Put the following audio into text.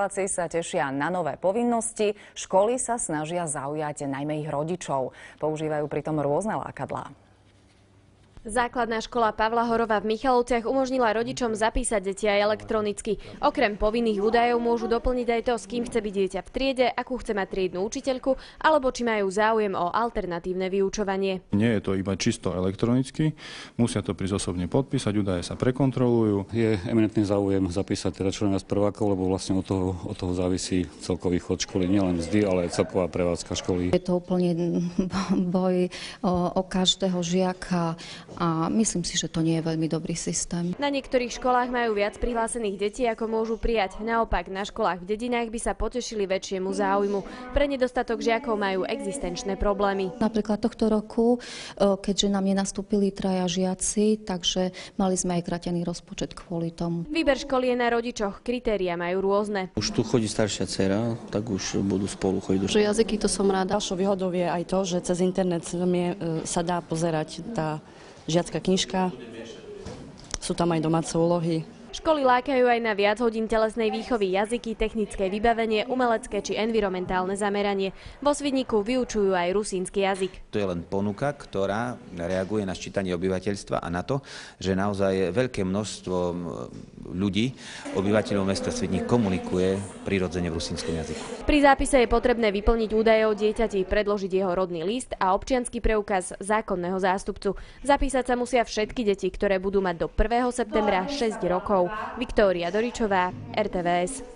Dospeláci sa tešia na nové povinnosti, školy sa snažia zaujať najmä ich rodičov. Používajú pritom rôzne lákadlá. Základná škola Pavla Horova v Michalovciach umožnila rodičom zapísať deti aj elektronicky. Okrem povinných údajov môžu doplniť aj to, s kým chce byť dieťa v triede, akú chce mať triednu učiteľku, alebo či majú záujem o alternatívne vyučovanie. Nie je to iba čisto elektronicky, musia to prísť osobne podpísať, údaje sa prekontrolujú. Je eminentný záujem zapísať teda člena z prvákov, lebo vlastne od toho závisí celkový chod školy, nielen mzdy, ale aj celková prevádzka školy. Je to úplne boj o každého žiaka. A myslím si, že to nie je veľmi dobrý systém. Na niektorých školách majú viac prihlásených detí, ako môžu prijať. Naopak, na školách v dedinách by sa potešili väčšiemu záujmu. Pre nedostatok žiakov majú existenčné problémy. Napríklad tohto roku, keďže nám nenastúpili 3 žiaci, takže mali sme aj kratený rozpočet kvôli tomu. Výber školy je na rodičoch, kritériá majú rôzne. Už tu chodí staršia dcera, tak už budú spolu chodiť. Že jazyky, to som rada. Ďalšou výhodou je aj to, že cez internet sa dá pozerať tá žiacka knižka, sú tam aj domáce úlohy. Školy lákajú aj na viac hodín telesnej výchovy, jazyky, technické vybavenie, umelecké či environmentálne zameranie. Vo Svidníku vyučujú aj rusínsky jazyk. To je len ponuka, ktorá reaguje na sčítanie obyvateľstva a na to, že naozaj veľké množstvo ľudí, obyvateľov mesta Svidník komunikuje prirodzene v rusínskom jazyku. Pri zápise je potrebné vyplniť údaje o dieťati, predložiť jeho rodný list a občiansky preukaz zákonného zástupcu. Zapísať sa musia všetky deti, ktoré budú mať do 1. septembra 6 rokov. Viktória Doričová, RTVS.